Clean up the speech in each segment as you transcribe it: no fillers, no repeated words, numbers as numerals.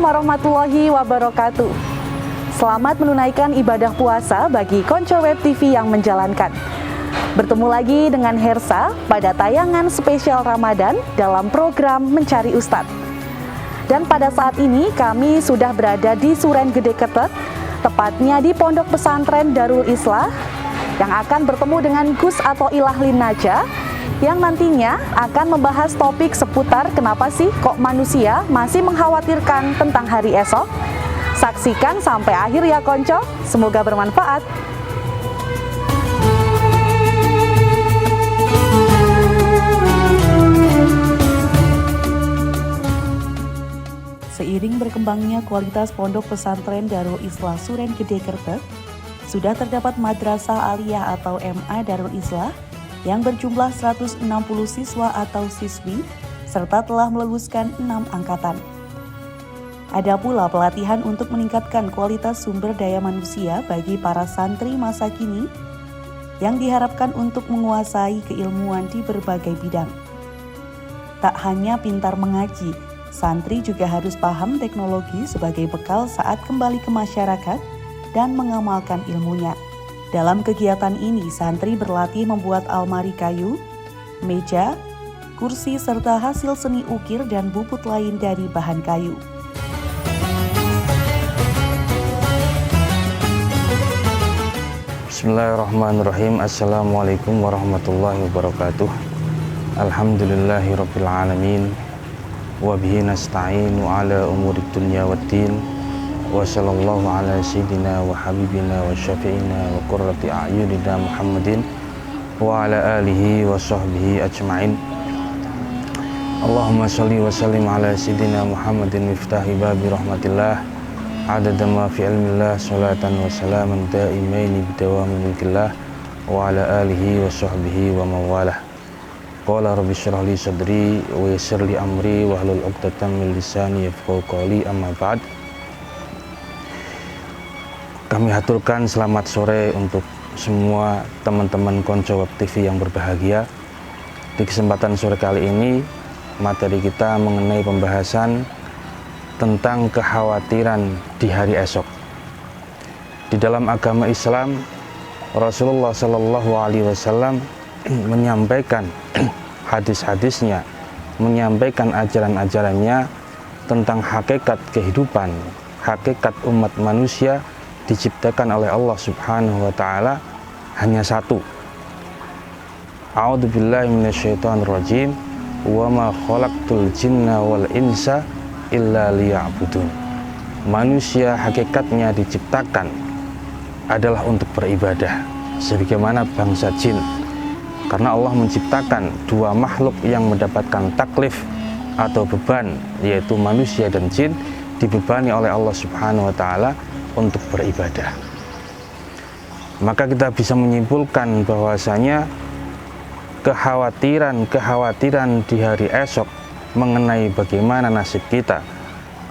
warahmatullahi wabarakatuh. Selamat menunaikan ibadah puasa bagi Konco Web TV yang menjalankan. Bertemu lagi dengan Hersa pada tayangan spesial Ramadan dalam program Mencari Ustadz. Dan pada saat ini kami sudah berada di Suren Gede Ketek, tepatnya di Pondok Pesantren Darul Islah, yang akan bertemu dengan Gus Athoillah Linaja, yang nantinya akan membahas topik seputar kenapa sih kok manusia masih mengkhawatirkan tentang hari esok. Saksikan sampai akhir ya Konco, semoga bermanfaat. Seiring berkembangnya kualitas Pondok Pesantren Darul Islah Suren Gede Ketek, sudah terdapat Madrasah Aliyah atau MA Darul Islah yang berjumlah 160 siswa atau siswi, serta telah meluluskan 6 angkatan. Ada pula pelatihan untuk meningkatkan kualitas sumber daya manusia bagi para santri masa kini yang diharapkan untuk menguasai keilmuan di berbagai bidang. Tak hanya pintar mengaji, santri juga harus paham teknologi sebagai bekal saat kembali ke masyarakat dan mengamalkan ilmunya. Dalam kegiatan ini, santri berlatih membuat almari kayu, meja, kursi, serta hasil seni ukir dan bubut lain dari bahan kayu. Bismillahirrahmanirrahim. Assalamualaikum warahmatullahi wabarakatuh. Alhamdulillahirabbil alamin. Wa bihi nasta'inu ala umuri dunya waddin. Wa sallallahu ala sayyidina wa habibina wa syafi'ina wa qurrati a'yunina Muhammadin wa ala alihi wa sahbihi ajma'in. Allahumma salli wa sallim ala sayyidina Muhammadin miftahi babi rahmatillah adada ma fi ilmillah salatan wa salaman daimaini bidawami mulkillah wa ala alihi wa sahbihi wa mawalah. Qala rabbi syrah li sadri wa yassir li amri wa hlul 'uqdatam min lisani yafqahu qawli, amma ba'd. Kami haturkan selamat sore untuk semua teman-teman Konco Web TV yang berbahagia. Di kesempatan sore kali ini, materi kita mengenai pembahasan tentang kekhawatiran di hari esok. Di dalam agama Islam, Rasulullah Shallallahu Alaihi Wasallam menyampaikan hadis-hadisnya, menyampaikan ajaran-ajarannya tentang hakikat kehidupan, hakikat umat manusia diciptakan oleh Allah Subhanahu wa taala hanya satu. A'udzubillahi minasyaitonirrajim. Wa ma khalaqtul jinna wal insa illa liya'budun. Manusia hakikatnya diciptakan adalah untuk beribadah, sebagaimana bangsa jin. Karena Allah menciptakan dua makhluk yang mendapatkan taklif atau beban, yaitu manusia dan jin, dibebani oleh Allah Subhanahu wa taala untuk beribadah. Maka kita bisa menyimpulkan bahwasanya kekhawatiran di hari esok mengenai bagaimana nasib kita,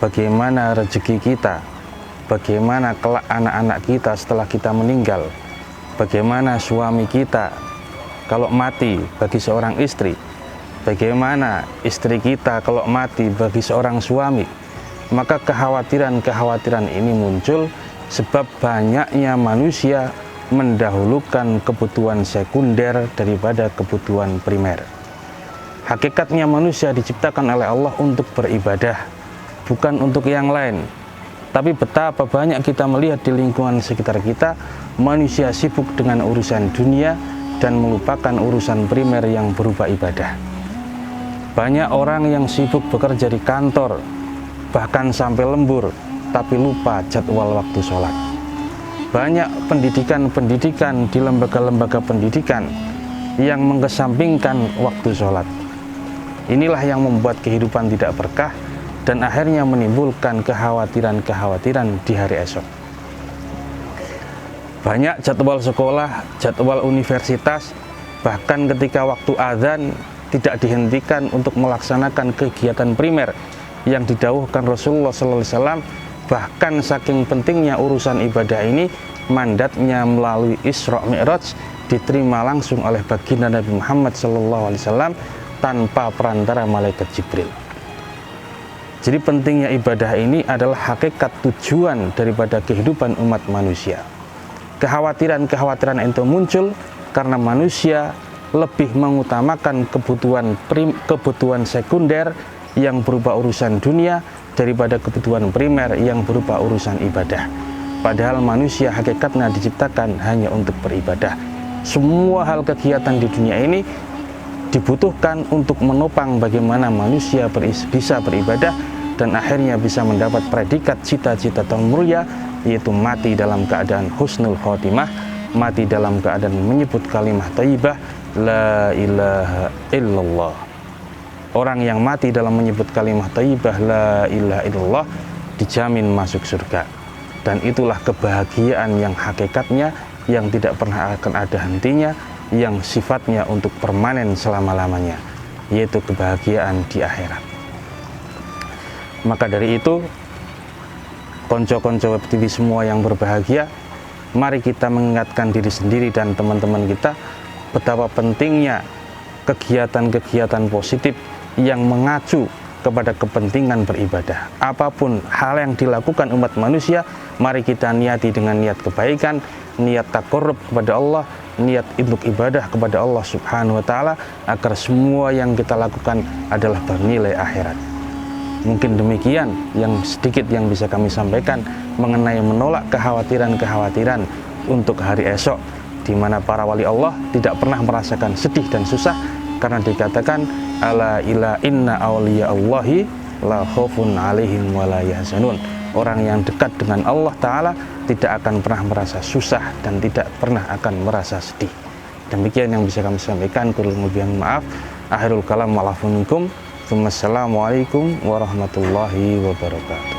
bagaimana rezeki kita, bagaimana kelak anak-anak kita setelah kita meninggal, bagaimana suami kita kalau mati bagi seorang istri, bagaimana istri kita kalau mati bagi seorang suami. Maka kekhawatiran ini muncul sebab banyaknya manusia mendahulukan kebutuhan sekunder daripada kebutuhan primer. Hakikatnya manusia diciptakan oleh Allah untuk beribadah, bukan untuk yang lain. Tapi betapa banyak kita melihat di lingkungan sekitar kita, manusia sibuk dengan urusan dunia dan melupakan urusan primer yang berupa ibadah. Banyak orang yang sibuk bekerja di kantor, bahkan sampai lembur, tapi lupa jadwal waktu sholat. Banyak pendidikan di lembaga-lembaga pendidikan yang mengesampingkan waktu sholat. Inilah yang membuat kehidupan tidak berkah dan akhirnya menimbulkan kekhawatiran di hari esok. Banyak jadwal sekolah, jadwal universitas, bahkan ketika waktu azan tidak dihentikan untuk melaksanakan kegiatan primer yang didhawuhkan Rasulullah SAW. Bahkan saking pentingnya urusan ibadah ini, mandatnya melalui Isra Mi'raj diterima langsung oleh baginda Nabi Muhammad SAW tanpa perantara malaikat Jibril. Jadi pentingnya ibadah ini adalah hakikat tujuan daripada kehidupan umat manusia. Kekhawatiran-kekhawatiran itu muncul karena manusia lebih mengutamakan kebutuhan sekunder yang berupa urusan dunia daripada kebutuhan primer yang berupa urusan ibadah. Padahal manusia hakikatnya diciptakan hanya untuk beribadah. Semua hal kegiatan di dunia ini dibutuhkan untuk menopang bagaimana manusia bisa beribadah dan akhirnya bisa mendapat predikat cita-cita yang mulia, yaitu mati dalam keadaan husnul khotimah, mati dalam keadaan menyebut kalimah thayyibah la ilaha illallah. Orang yang mati dalam menyebut kalimah thayyibah la ilaha illallah dijamin masuk surga. Dan itulah kebahagiaan yang hakikatnya, yang tidak pernah akan ada hentinya, yang sifatnya untuk permanen selama-lamanya, yaitu kebahagiaan di akhirat. Maka dari itu, konco-konco Web TV semua yang berbahagia, mari kita mengingatkan diri sendiri dan teman-teman kita betapa pentingnya kegiatan-kegiatan positif yang mengacu kepada kepentingan beribadah. Apapun hal yang dilakukan umat manusia, mari kita niati dengan niat kebaikan, niat taqarrub kepada Allah, niat untuk ibadah kepada Allah Subhanahu wa Ta'ala, agar semua yang kita lakukan adalah bernilai akhirat. Mungkin demikian yang sedikit yang bisa kami sampaikan mengenai menolak kekhawatiran-kekhawatiran untuk hari esok, di mana para wali Allah tidak pernah merasakan sedih dan susah, karena dikatakan ala ila inna awliya Allahi la khaufun alaihim wa la yahzanun. Orang yang dekat dengan Allah Ta'ala tidak akan pernah merasa susah dan tidak pernah akan merasa sedih. Demikian yang bisa kami sampaikan. Kurang lebih maaf. Akhirul kalam wa'alafu minkum. Wassalamualaikum warahmatullahi wabarakatuh.